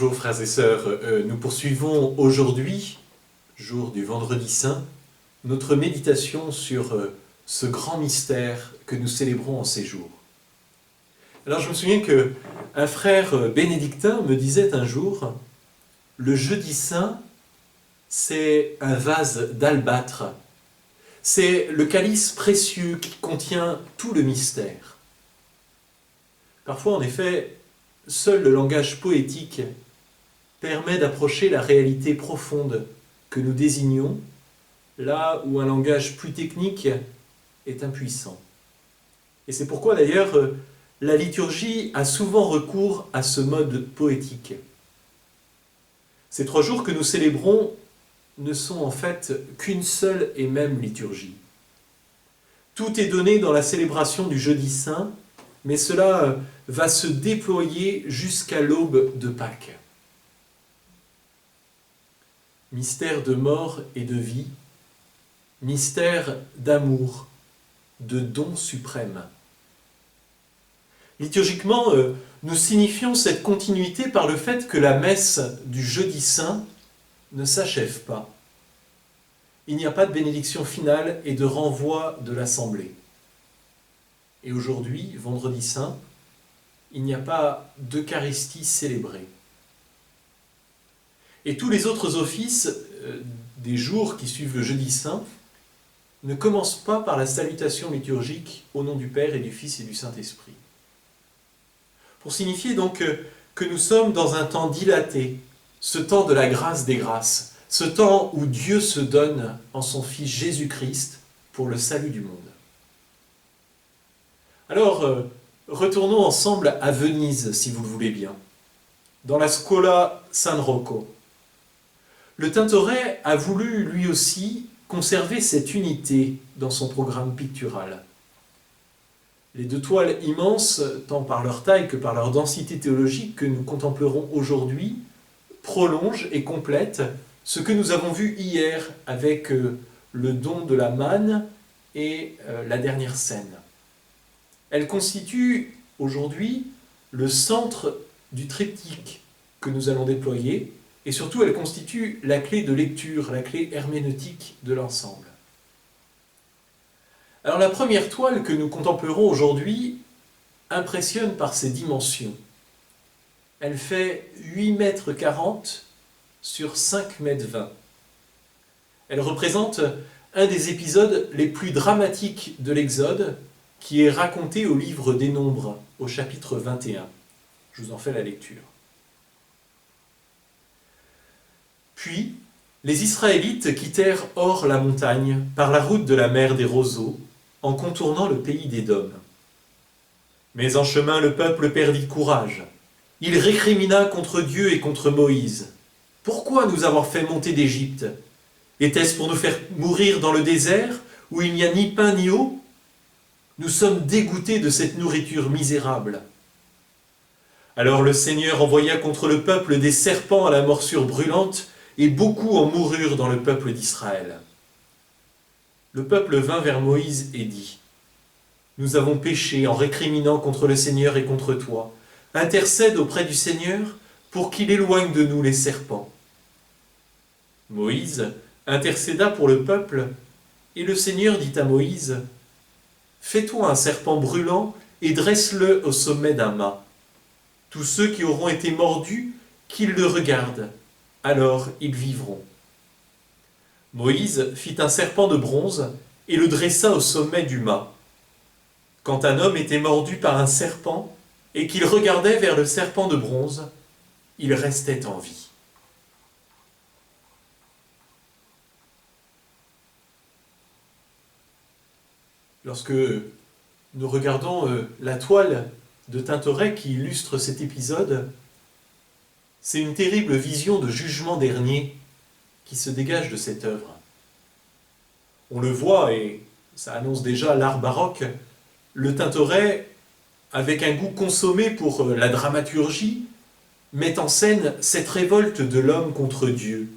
Bonjour frères et sœurs, nous poursuivons aujourd'hui, jour du Vendredi Saint, notre méditation sur ce grand mystère que nous célébrons en ces jours. Alors je me souviens qu'un frère bénédictin me disait un jour, le jeudi saint, c'est un vase d'albâtre, c'est le calice précieux qui contient tout le mystère. Parfois en effet, seul le langage poétique permet d'approcher la réalité profonde que nous désignons, là où un langage plus technique est impuissant. Et c'est pourquoi d'ailleurs la liturgie a souvent recours à ce mode poétique. Ces 3 jours que nous célébrons ne sont en fait qu'une seule et même liturgie. Tout est donné dans la célébration du Jeudi Saint, mais cela va se déployer jusqu'à l'aube de Pâques. Mystère de mort et de vie, mystère d'amour, de don suprême. Liturgiquement, nous signifions cette continuité par le fait que la messe du Jeudi Saint ne s'achève pas. Il n'y a pas de bénédiction finale et de renvoi de l'assemblée. Et aujourd'hui, Vendredi Saint, il n'y a pas d'Eucharistie célébrée. Et tous les autres offices des jours qui suivent le Jeudi Saint ne commencent pas par la salutation liturgique au nom du Père et du Fils et du Saint-Esprit. Pour signifier donc que nous sommes dans un temps dilaté, ce temps de la grâce des grâces, ce temps où Dieu se donne en son Fils Jésus-Christ pour le salut du monde. Alors, retournons ensemble à Venise, si vous le voulez bien, dans la Scuola San Rocco. Le Tintoret a voulu, lui aussi, conserver cette unité dans son programme pictural. Les 2 toiles immenses, tant par leur taille que par leur densité théologique que nous contemplerons aujourd'hui, prolongent et complètent ce que nous avons vu hier avec le don de la manne et la dernière scène. Elle constitue aujourd'hui le centre du triptyque que nous allons déployer et surtout elle constitue la clé de lecture, la clé herméneutique de l'ensemble. Alors la première toile que nous contemplerons aujourd'hui impressionne par ses dimensions. Elle fait 8,40 m sur 5,20 m. Elle représente un des épisodes les plus dramatiques de l'Exode, qui est raconté au livre des Nombres, au chapitre 21. Je vous en fais la lecture. Puis, les Israélites quittèrent hors la montagne, par la route de la mer des roseaux, en contournant le pays d'Édom. Mais en chemin, le peuple perdit courage. Il récrimina contre Dieu et contre Moïse. « Pourquoi nous avoir fait monter d'Égypte? Était-ce pour nous faire mourir dans le désert, où il n'y a ni pain ni eau? Nous sommes dégoûtés de cette nourriture misérable. » Alors le Seigneur envoya contre le peuple des serpents à la morsure brûlante, et beaucoup en moururent dans le peuple d'Israël. Le peuple vint vers Moïse et dit : « Nous avons péché en récriminant contre le Seigneur et contre toi. Intercède auprès du Seigneur pour qu'il éloigne de nous les serpents. » Moïse intercéda pour le peuple, et le Seigneur dit à Moïse : « Fais-toi un serpent brûlant et dresse-le au sommet d'un mât. Tous ceux qui auront été mordus, qu'ils le regardent, alors ils vivront. » Moïse fit un serpent de bronze et le dressa au sommet du mât. Quand un homme était mordu par un serpent et qu'il regardait vers le serpent de bronze, il restait en vie. Lorsque nous regardons la toile de Tintoret qui illustre cet épisode, c'est une terrible vision de jugement dernier qui se dégage de cette œuvre. On le voit, et ça annonce déjà l'art baroque, le Tintoret, avec un goût consommé pour la dramaturgie, met en scène cette révolte de l'homme contre Dieu.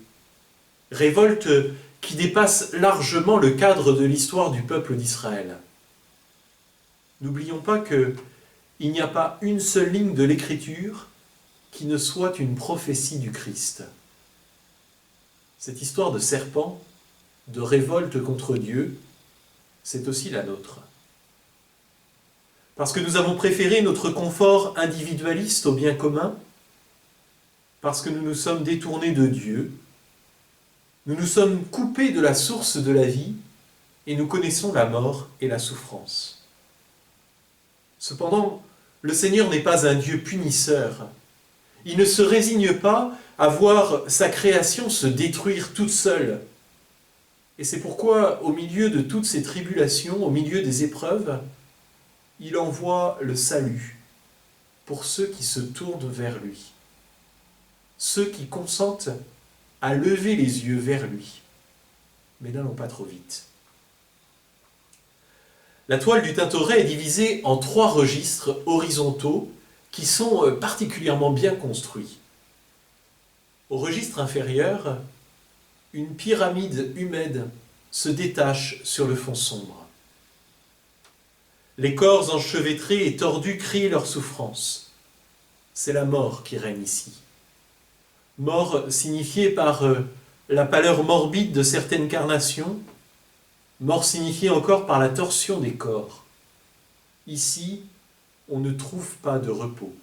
Révolte qui dépasse largement le cadre de l'histoire du peuple d'Israël. N'oublions pas qu'il n'y a pas une seule ligne de l'Écriture qui ne soit une prophétie du Christ. Cette histoire de serpent, de révolte contre Dieu, c'est aussi la nôtre. Parce que nous avons préféré notre confort individualiste au bien commun, parce que nous nous sommes détournés de Dieu, nous nous sommes coupés de la source de la vie et nous connaissons la mort et la souffrance. Cependant, le Seigneur n'est pas un Dieu punisseur. Il ne se résigne pas à voir sa création se détruire toute seule. Et c'est pourquoi, au milieu de toutes ces tribulations, au milieu des épreuves, il envoie le salut pour ceux qui se tournent vers lui, ceux qui consentent à lever les yeux vers lui. Mais n'allons pas trop vite. La toile du Tintoret est divisée en 3 registres horizontaux qui sont particulièrement bien construits. Au registre inférieur, une pyramide humaine se détache sur le fond sombre. Les corps enchevêtrés et tordus crient leur souffrance. C'est la mort qui règne ici. Mort signifiée par la pâleur morbide de certaines carnations, mort signifiée encore par la torsion des corps. Ici, on ne trouve pas de repos.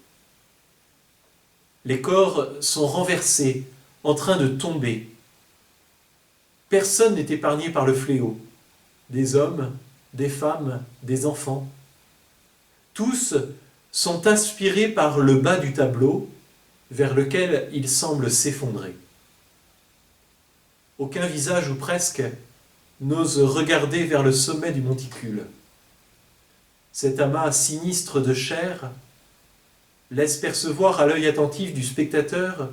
Les corps sont renversés, en train de tomber. Personne n'est épargné par le fléau. Des hommes, des femmes, des enfants. Tous sont aspirés par le bas du tableau, vers lequel ils semblent s'effondrer. Aucun visage, ou presque, n'ose regarder vers le sommet du monticule. Cet amas sinistre de chair laisse percevoir à l'œil attentif du spectateur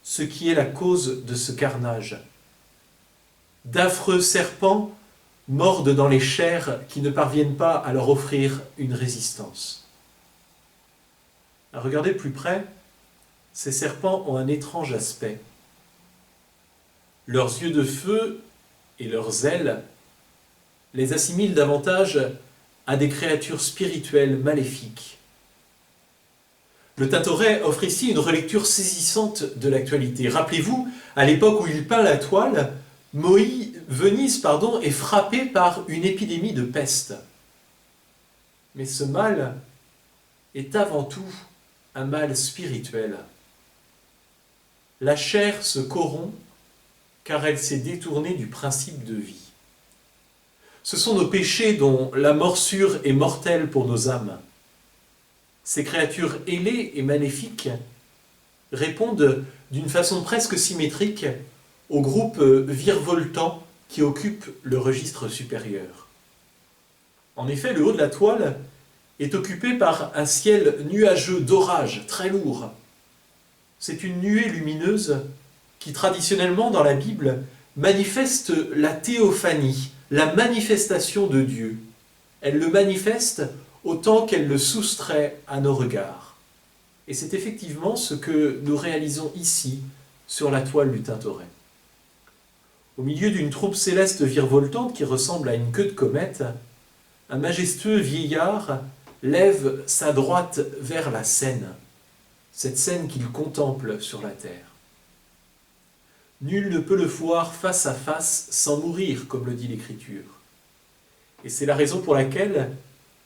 ce qui est la cause de ce carnage. D'affreux serpents mordent dans les chairs qui ne parviennent pas à leur offrir une résistance. À regarder de plus près, ces serpents ont un étrange aspect. Leurs yeux de feu et leurs ailes les assimilent davantage à des créatures spirituelles maléfiques. Le Tintoret offre ici une relecture saisissante de l'actualité. Rappelez-vous, à l'époque où il peint la toile, Venise est frappée par une épidémie de peste. Mais ce mal est avant tout un mal spirituel. La chair se corrompt car elle s'est détournée du principe de vie. Ce sont nos péchés dont la morsure est mortelle pour nos âmes. Ces créatures ailées et maléfiques répondent d'une façon presque symétrique au groupe virevoltant qui occupe le registre supérieur. En effet, le haut de la toile est occupé par un ciel nuageux d'orage très lourd. C'est une nuée lumineuse qui, traditionnellement dans la Bible, manifeste la théophanie, la manifestation de Dieu. Elle le manifeste autant qu'elle le soustrait à nos regards. Et c'est effectivement ce que nous réalisons ici, sur la toile du Tintoret. Au milieu d'une troupe céleste virevoltante qui ressemble à une queue de comète, un majestueux vieillard lève sa droite vers la Seine, cette Seine qu'il contemple sur la terre. Nul ne peut le voir face à face sans mourir, comme le dit l'Écriture. Et c'est la raison pour laquelle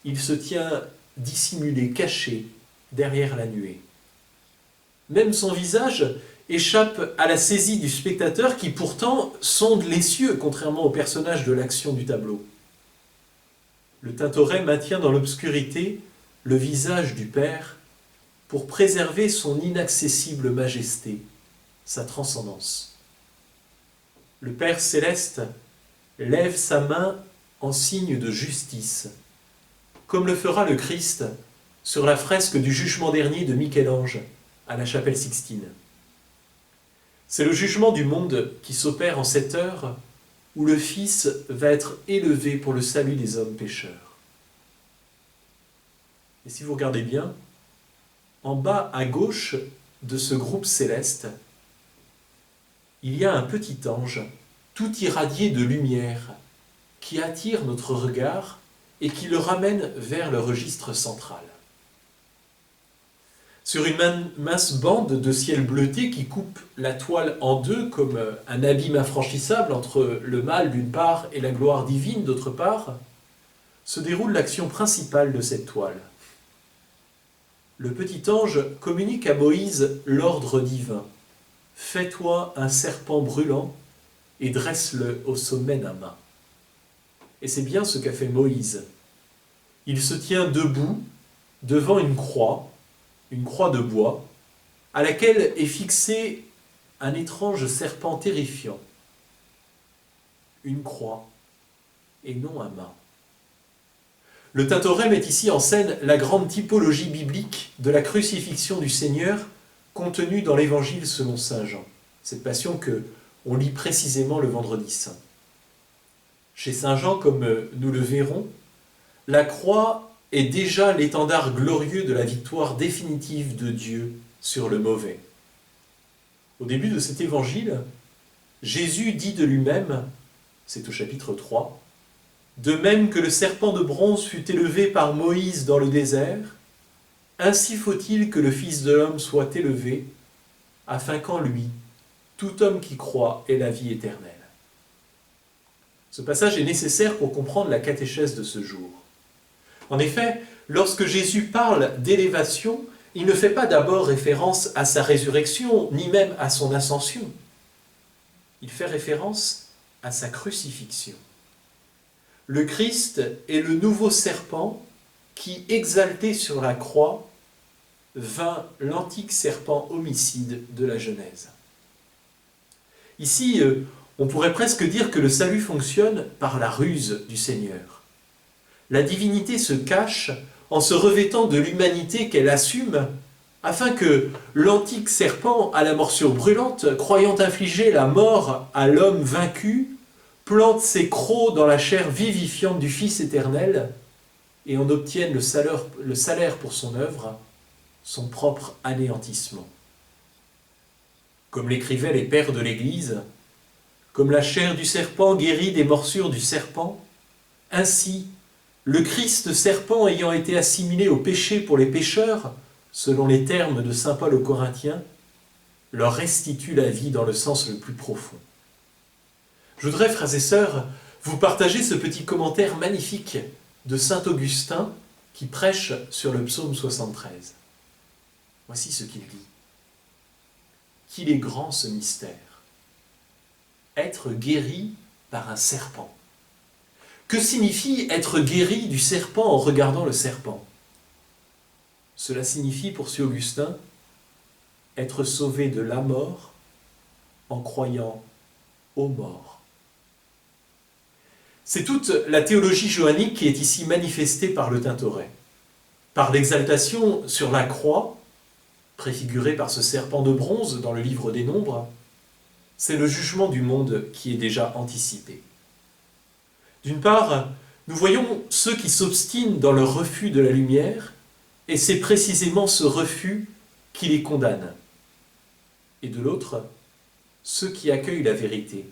il se tient dissimulé, caché, derrière la nuée. Même son visage échappe à la saisie du spectateur qui pourtant sonde les cieux, contrairement au personnage de l'action du tableau. Le Tintoret maintient dans l'obscurité le visage du Père pour préserver son inaccessible majesté, sa transcendance. Le Père céleste lève sa main en signe de justice, comme le fera le Christ sur la fresque du jugement dernier de Michel-Ange à la chapelle Sixtine. C'est le jugement du monde qui s'opère en cette heure où le Fils va être élevé pour le salut des hommes pécheurs. Et si vous regardez bien, en bas à gauche de ce groupe céleste, il y a un petit ange, tout irradié de lumière, qui attire notre regard et qui le ramène vers le registre central. Sur une mince bande de ciel bleuté qui coupe la toile en deux comme un abîme infranchissable entre le mal d'une part et la gloire divine d'autre part, se déroule l'action principale de cette toile. Le petit ange communique à Moïse l'ordre divin. « Fais-toi un serpent brûlant et dresse-le au sommet d'un mât. » Et c'est bien ce qu'a fait Moïse. Il se tient debout devant une croix de bois, à laquelle est fixé un étrange serpent terrifiant. Une croix et non un mât. Le Tintoret met ici en scène la grande typologie biblique de la crucifixion du Seigneur contenue dans l'Évangile selon saint Jean, cette passion que on lit précisément le vendredi saint. Chez saint Jean, comme nous le verrons, la croix est déjà l'étendard glorieux de la victoire définitive de Dieu sur le mauvais. Au début de cet évangile, Jésus dit de lui-même, c'est au chapitre 3, « De même que le serpent de bronze fut élevé par Moïse dans le désert, ainsi faut-il que le Fils de l'homme soit élevé, afin qu'en lui, tout homme qui croit ait la vie éternelle. » Ce passage est nécessaire pour comprendre la catéchèse de ce jour. En effet, lorsque Jésus parle d'élévation, il ne fait pas d'abord référence à sa résurrection, ni même à son ascension. Il fait référence à sa crucifixion. Le Christ est le nouveau serpent qui, exalté sur la croix, vainc l'antique serpent homicide de la Genèse. Ici, on pourrait presque dire que le salut fonctionne par la ruse du Seigneur. La divinité se cache en se revêtant de l'humanité qu'elle assume, afin que l'antique serpent à la morsure brûlante, croyant infliger la mort à l'homme vaincu, plante ses crocs dans la chair vivifiante du Fils éternel, et on obtienne le salaire pour son œuvre, son propre anéantissement. Comme l'écrivaient les pères de l'Église, comme la chair du serpent guérit des morsures du serpent, ainsi, le Christ serpent ayant été assimilé au péché pour les pécheurs, selon les termes de saint Paul aux Corinthiens, leur restitue la vie dans le sens le plus profond. Je voudrais, frères et sœurs, vous partager ce petit commentaire magnifique de saint Augustin qui prêche sur le psaume 73. Voici ce qu'il dit. Qu'il est grand ce mystère. Être guéri par un serpent. Que signifie être guéri du serpent en regardant le serpent? Cela signifie, poursuit Augustin, être sauvé de la mort en croyant aux morts. C'est toute la théologie johannique qui est ici manifestée par le Tintoret. Par l'exaltation sur la croix, préfigurée par ce serpent de bronze dans le livre des Nombres, c'est le jugement du monde qui est déjà anticipé. D'une part, nous voyons ceux qui s'obstinent dans leur refus de la lumière, et c'est précisément ce refus qui les condamne. Et de l'autre, ceux qui accueillent la vérité.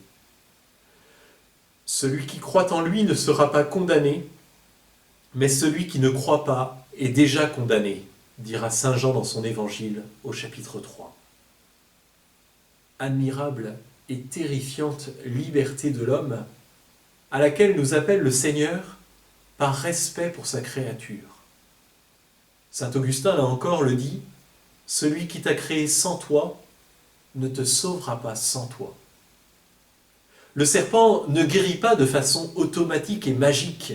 Celui qui croit en lui ne sera pas condamné, mais celui qui ne croit pas est déjà condamné, dira saint Jean dans son évangile au chapitre 3. Admirable et terrifiante liberté de l'homme, à laquelle nous appelle le Seigneur par respect pour sa créature. Saint Augustin, là encore, le dit, « Celui qui t'a créé sans toi ne te sauvera pas sans toi. » Le serpent ne guérit pas de façon automatique et magique,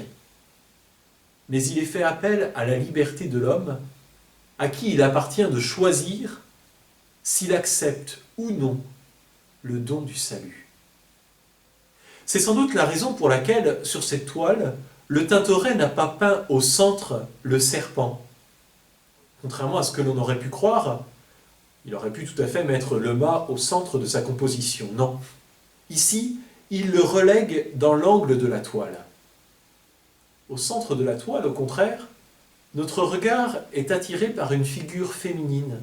mais il est fait appel à la liberté de l'homme, à qui il appartient de choisir s'il accepte ou non le don du salut. C'est sans doute la raison pour laquelle, sur cette toile, le Tintoret n'a pas peint au centre le serpent. Contrairement à ce que l'on aurait pu croire, il aurait pu tout à fait mettre le mât au centre de sa composition. Non. Ici, il le relègue dans l'angle de la toile. Au centre de la toile, au contraire, notre regard est attiré par une figure féminine,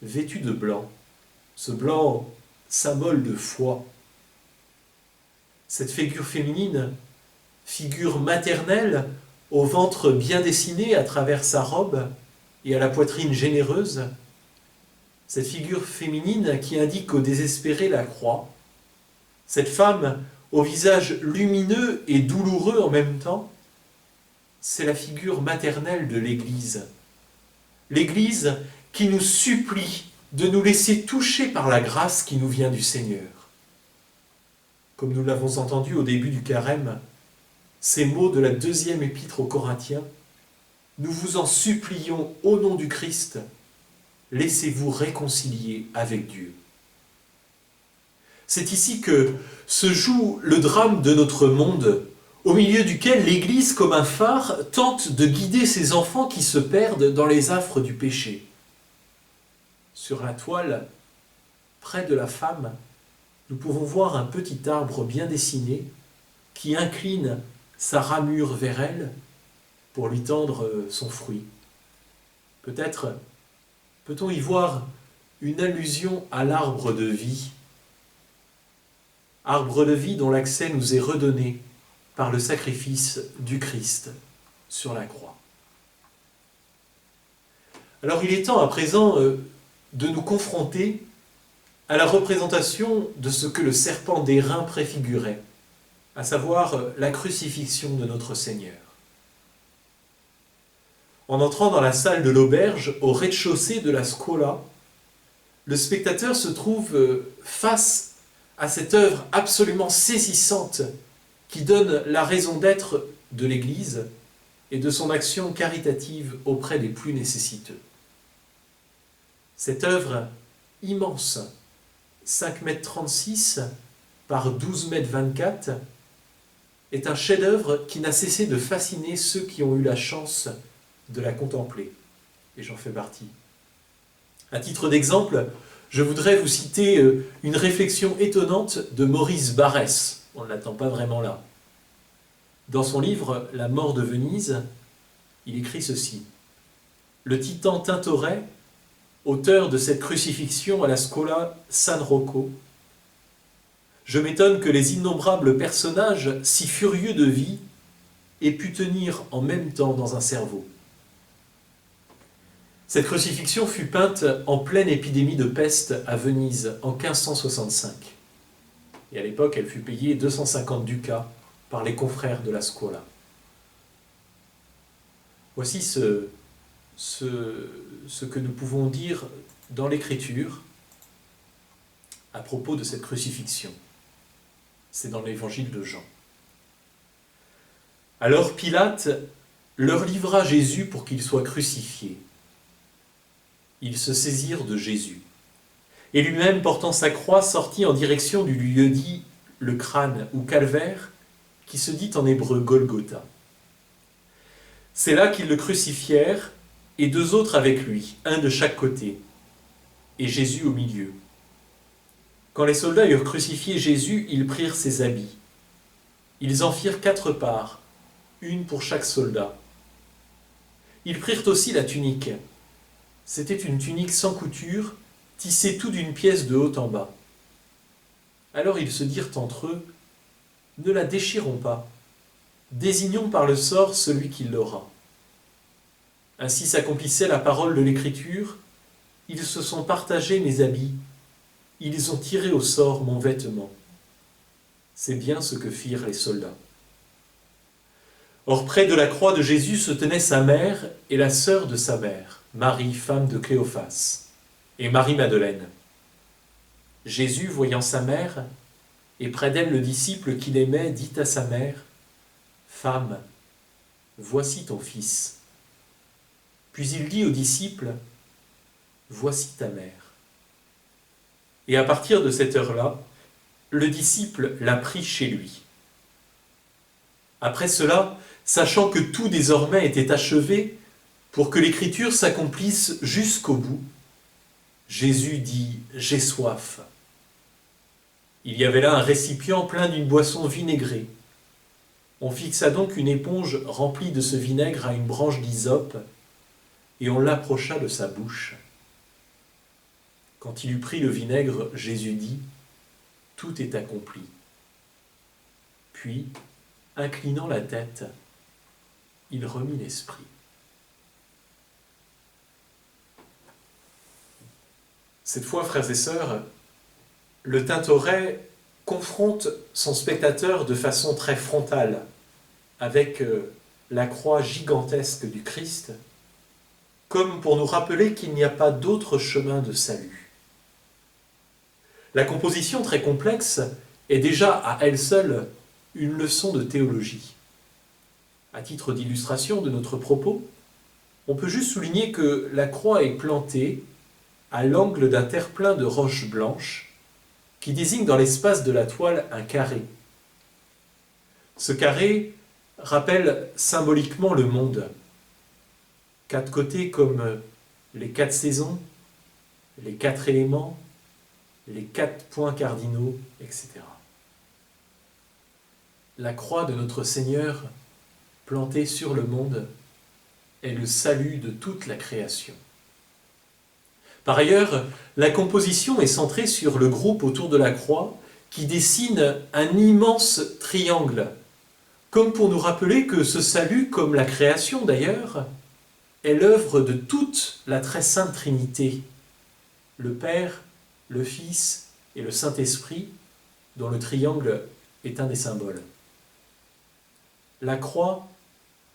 vêtue de blanc. Ce blanc, symbole de foi. Cette figure féminine, figure maternelle, au ventre bien dessiné à travers sa robe, et à la poitrine généreuse, cette figure féminine qui indique au désespéré la croix, cette femme au visage lumineux et douloureux en même temps, c'est la figure maternelle de l'Église. L'Église qui nous supplie de nous laisser toucher par la grâce qui nous vient du Seigneur. Comme nous l'avons entendu au début du carême, ces mots de la deuxième épître aux Corinthiens, nous vous en supplions au nom du Christ, laissez-vous réconcilier avec Dieu. C'est ici que se joue le drame de notre monde, au milieu duquel l'Église, comme un phare, tente de guider ses enfants qui se perdent dans les affres du péché. Sur la toile, près de la femme, nous pouvons voir un petit arbre bien dessiné qui incline sa ramure vers elle pour lui tendre son fruit. Peut-être peut-on y voir une allusion à l'arbre de vie. Arbre de vie dont l'accès nous est redonné par le sacrifice du Christ sur la croix. Alors il est temps à présent de nous confronter à la représentation de ce que le serpent d'airain préfigurait, à savoir la crucifixion de notre Seigneur. En entrant dans la salle de l'auberge, au rez-de-chaussée de la Scola, le spectateur se trouve face à cette œuvre absolument saisissante qui donne la raison d'être de l'Église et de son action caritative auprès des plus nécessiteux. Cette œuvre immense, 5,36 m par 12,24 m, est un chef-d'œuvre qui n'a cessé de fasciner ceux qui ont eu la chance de la contempler. Et j'en fais partie. À titre d'exemple, je voudrais vous citer une réflexion étonnante de Maurice Barrès. On ne l'attend pas vraiment là. Dans son livre « La mort de Venise », il écrit ceci. Le titan Tintoret, auteur de cette crucifixion à la Scola San Rocco, je m'étonne que les innombrables personnages si furieux de vie aient pu tenir en même temps dans un cerveau. Cette crucifixion fut peinte en pleine épidémie de peste à Venise en 1565. Et à l'époque, elle fut payée 250 ducats par les confrères de la Scola. Voici ce que nous pouvons dire dans l'Écriture à propos de cette crucifixion. C'est dans l'évangile de Jean. Alors Pilate leur livra Jésus pour qu'il soit crucifié. Ils se saisirent de Jésus. Et lui-même, portant sa croix, sortit en direction du lieu dit le crâne ou calvaire, qui se dit en hébreu Golgotha. C'est là qu'ils le crucifièrent, et deux autres avec lui, un de chaque côté, et Jésus au milieu. Quand les soldats eurent crucifié Jésus, ils prirent ses habits. Ils en firent 4 parts, une pour chaque soldat. Ils prirent aussi la tunique. C'était une tunique sans couture, tissée tout d'une pièce de haut en bas. Alors ils se dirent entre eux, « Ne la déchirons pas, désignons par le sort celui qui l'aura. » Ainsi s'accomplissait la parole de l'Écriture, « Ils se sont partagés mes habits, ils ont tiré au sort mon vêtement. » C'est bien ce que firent les soldats. Or, près de la croix de Jésus se tenaient sa mère et la sœur de sa mère, Marie, femme de Cléophas, et Marie-Madeleine. Jésus, voyant sa mère, et près d'elle le disciple qu'il aimait, dit à sa mère, « Femme, voici ton fils. » Puis il dit au disciple, « Voici ta mère. » Et à partir de cette heure-là, le disciple l'a pris chez lui. Après cela, sachant que tout désormais était achevé, pour que l'Écriture s'accomplisse jusqu'au bout, Jésus dit « J'ai soif ». Il y avait là un récipient plein d'une boisson vinaigrée. On fixa donc une éponge remplie de ce vinaigre à une branche d'hysope, et on l'approcha de sa bouche. Quand il eut pris le vinaigre, Jésus dit « Tout est accompli ». Puis, inclinant la tête, il remit l'esprit. Cette fois, frères et sœurs, le Tintoret confronte son spectateur de façon très frontale avec la croix gigantesque du Christ, comme pour nous rappeler qu'il n'y a pas d'autre chemin de salut. La composition très complexe est déjà à elle seule une leçon de théologie. À titre d'illustration de notre propos, on peut juste souligner que la croix est plantée à l'angle d'un terre-plein de roches blanches qui désigne dans l'espace de la toile un carré. Ce carré rappelle symboliquement le monde. 4 côtés comme les 4 saisons, les 4 éléments, les 4 points cardinaux, etc. La croix de notre Seigneur, plantée sur le monde, est le salut de toute la création. Par ailleurs, la composition est centrée sur le groupe autour de la croix qui dessine un immense triangle, comme pour nous rappeler que ce salut, comme la création d'ailleurs, est l'œuvre de toute la très sainte Trinité, le Père, le Fils et le Saint-Esprit, dont le triangle est un des symboles. La croix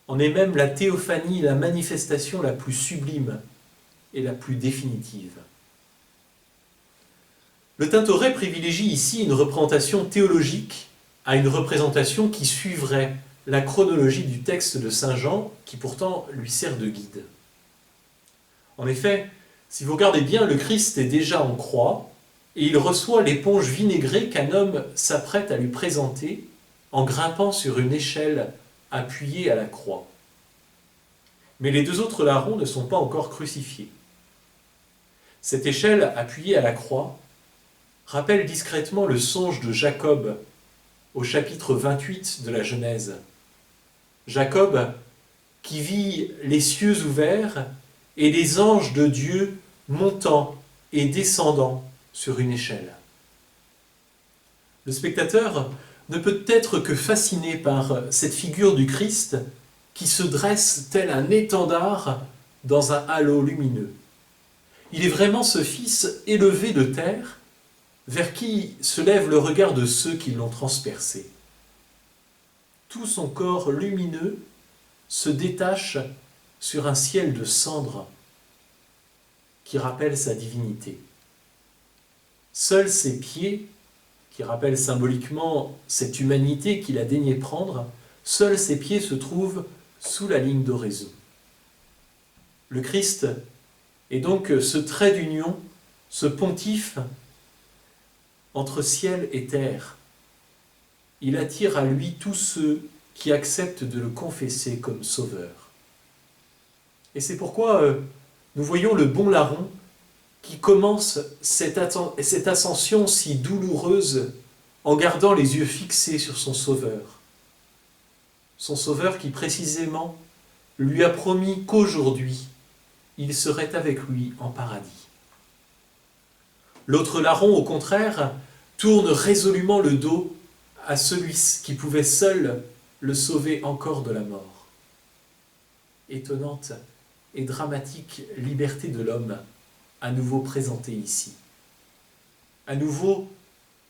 en est même la théophanie, la manifestation la plus sublime et la plus définitive. Le Tintoret privilégie ici une représentation théologique à une représentation qui suivrait la chronologie du texte de Saint Jean, qui pourtant lui sert de guide. En effet, si vous regardez bien, le Christ est déjà en croix et il reçoit l'éponge vinaigrée qu'un homme s'apprête à lui présenter en grimpant sur une échelle appuyée à la croix. Mais les 2 autres larrons ne sont pas encore crucifiés. Cette échelle appuyée à la croix rappelle discrètement le songe de Jacob au chapitre 28 de la Genèse. Jacob qui vit les cieux ouverts et les anges de Dieu montant et descendant sur une échelle. Le spectateur ne peut être que fasciné par cette figure du Christ qui se dresse tel un étendard dans un halo lumineux. Il est vraiment ce Fils élevé de terre vers qui se lève le regard de ceux qui l'ont transpercé. Tout son corps lumineux se détache sur un ciel de cendres qui rappelle sa divinité. Seuls ses pieds, qui rappellent symboliquement cette humanité qu'il a daigné prendre, seuls ses pieds se trouvent sous la ligne d'oraison. Le Christ est donc ce trait d'union, ce pontife entre ciel et terre. Il attire à lui tous ceux qui acceptent de le confesser comme sauveur. Et c'est pourquoi nous voyons le bon larron qui commence cette ascension si douloureuse en gardant les yeux fixés sur son sauveur. Son sauveur qui précisément lui a promis qu'aujourd'hui, il serait avec lui en paradis. L'autre larron, au contraire, tourne résolument le dos à celui qui pouvait seul le sauver encore de la mort. Étonnante et dramatique liberté de l'homme, à nouveau présentée ici. À nouveau,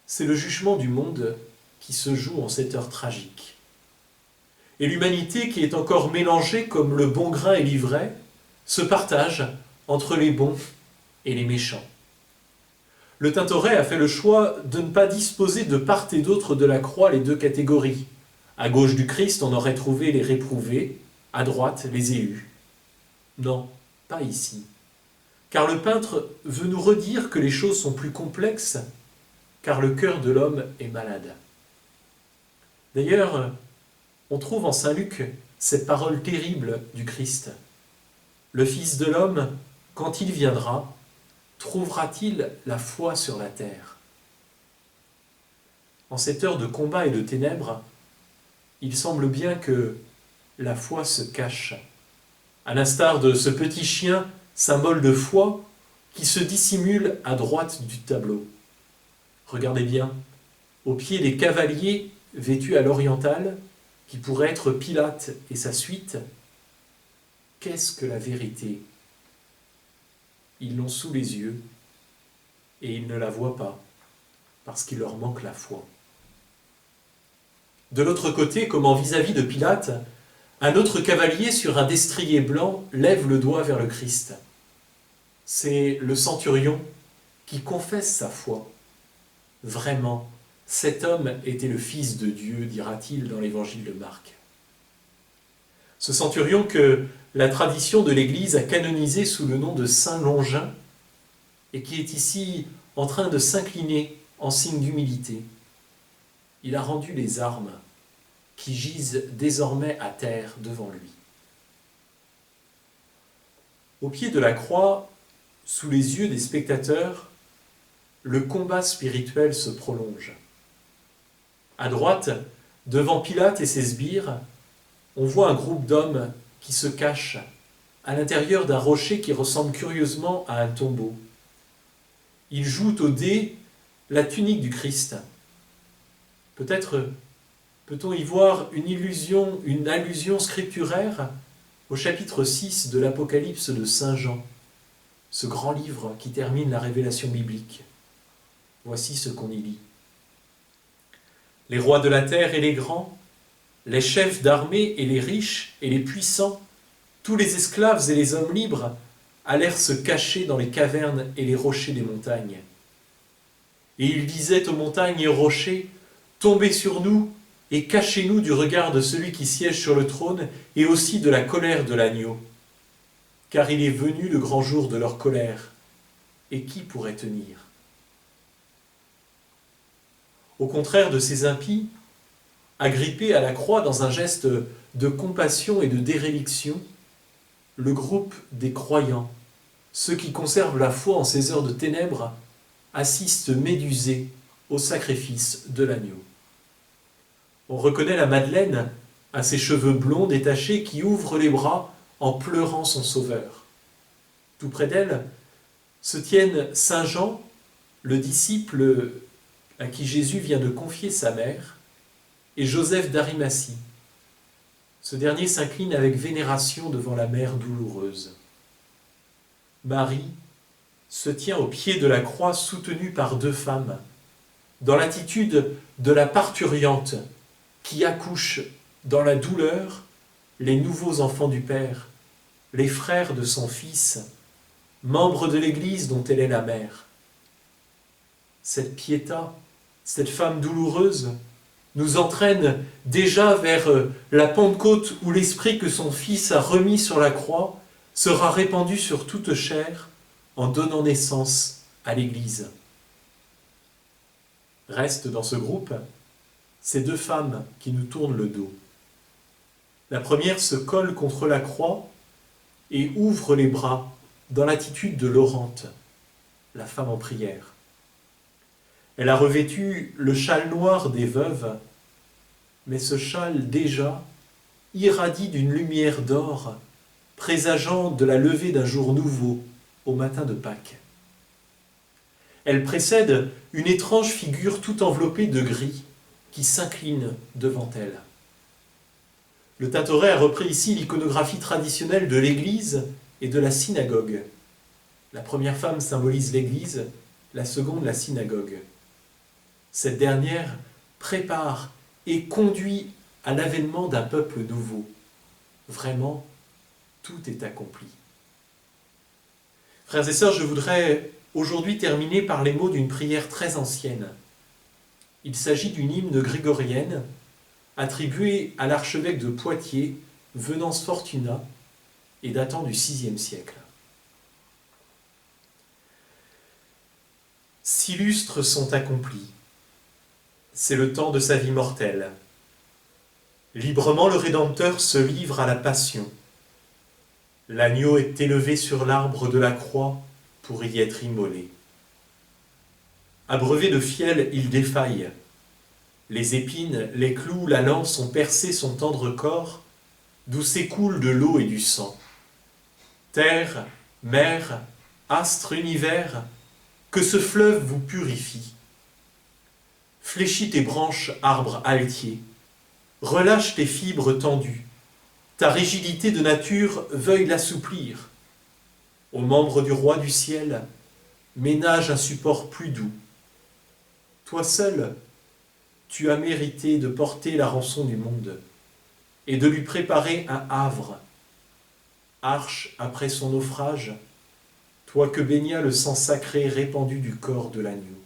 c'est le jugement du monde qui se joue en cette heure tragique. Et l'humanité qui est encore mélangée comme le bon grain et l'ivraie, se partage entre les bons et les méchants. Le Tintoret a fait le choix de ne pas disposer de part et d'autre de la croix les 2 catégories. À gauche du Christ, on aurait trouvé les réprouvés, à droite, les élus. Non, pas ici. Car le peintre veut nous redire que les choses sont plus complexes, car le cœur de l'homme est malade. D'ailleurs, on trouve en Saint Luc cette parole terrible du Christ. Le Fils de l'homme, quand il viendra, trouvera-t-il la foi sur la terre? En cette heure de combat et de ténèbres, il semble bien que la foi se cache, à l'instar de ce petit chien, symbole de foi, qui se dissimule à droite du tableau. Regardez bien, au pied des cavaliers vêtus à l'orientale, qui pourraient être Pilate et sa suite, qu'est-ce que la vérité? Ils l'ont sous les yeux, et ils ne la voient pas, parce qu'il leur manque la foi. De l'autre côté, comme en vis-à-vis de Pilate, un autre cavalier sur un destrier blanc lève le doigt vers le Christ. C'est le centurion qui confesse sa foi. Vraiment, cet homme était le Fils de Dieu, dira-t-il dans l'évangile de Marc. Ce centurion que la tradition de l'Église a canonisé sous le nom de Saint Longin et qui est ici en train de s'incliner en signe d'humilité. Il a rendu les armes qui gisent désormais à terre devant lui. Au pied de la croix, sous les yeux des spectateurs, le combat spirituel se prolonge. À droite, devant Pilate et ses sbires, on voit un groupe d'hommes qui se cachent à l'intérieur d'un rocher qui ressemble curieusement à un tombeau. Ils jouent au dé la tunique du Christ. Peut-être peut-on y voir une allusion scripturaire au chapitre 6 de l'Apocalypse de Saint Jean, ce grand livre qui termine la révélation biblique. Voici ce qu'on y lit. Les rois de la terre et les grands, les chefs d'armée et les riches et les puissants, tous les esclaves et les hommes libres allèrent se cacher dans les cavernes et les rochers des montagnes. Et ils disaient aux montagnes et aux rochers, « Tombez sur nous et cachez-nous du regard de celui qui siège sur le trône et aussi de la colère de l'agneau. Car il est venu le grand jour de leur colère. Et qui pourrait tenir ?» Au contraire de ces impies, agrippés à la croix dans un geste de compassion et de déréliction, le groupe des croyants, ceux qui conservent la foi en ces heures de ténèbres, assistent médusés au sacrifice de l'agneau. On reconnaît la Madeleine à ses cheveux blonds détachés qui ouvre les bras en pleurant son sauveur. Tout près d'elle se tiennent Saint Jean, le disciple à qui Jésus vient de confier sa mère, et Joseph d'Arimathie. Ce dernier s'incline avec vénération devant la mère douloureuse. Marie se tient au pied de la croix soutenue par deux femmes, dans l'attitude de la parturiente qui accouche dans la douleur les nouveaux enfants du Père, les frères de son Fils, membres de l'Église dont elle est la mère. Cette Pietà, cette femme douloureuse, nous entraîne déjà vers la Pentecôte où l'Esprit que son Fils a remis sur la croix sera répandu sur toute chair en donnant naissance à l'Église. Restent dans ce groupe ces deux femmes qui nous tournent le dos. La première se colle contre la croix et ouvre les bras dans l'attitude de Laurente, la femme en prière. Elle a revêtu le châle noir des veuves, mais ce châle déjà irradie d'une lumière d'or, présageant de la levée d'un jour nouveau au matin de Pâques. Elle précède une étrange figure tout enveloppée de gris qui s'incline devant elle. Le Tintoret a repris ici l'iconographie traditionnelle de l'Église et de la synagogue. La première femme symbolise l'Église, la seconde la synagogue. Cette dernière prépare et conduit à l'avènement d'un peuple nouveau. Vraiment, tout est accompli. Frères et sœurs, je voudrais aujourd'hui terminer par les mots d'une prière très ancienne. Il s'agit d'une hymne grégorienne attribuée à l'archevêque de Poitiers, Venance Fortunat, et datant du VIe siècle. Si lustres sont accomplis, c'est le temps de sa vie mortelle. Librement le Rédempteur se livre à la passion. L'agneau est élevé sur l'arbre de la croix pour y être immolé. Abreuvé de fiel, il défaille. Les épines, les clous, la lance ont percé son tendre corps, d'où s'écoule de l'eau et du sang. Terre, mer, astre, univers, que ce fleuve vous purifie. Fléchis tes branches, arbre altier, relâche tes fibres tendues, ta rigidité de nature veuille l'assouplir. Aux membres du roi du ciel, ménage un support plus doux. Toi seul, tu as mérité de porter la rançon du monde et de lui préparer un havre, arche après son naufrage, toi que baigna le sang sacré répandu du corps de l'agneau.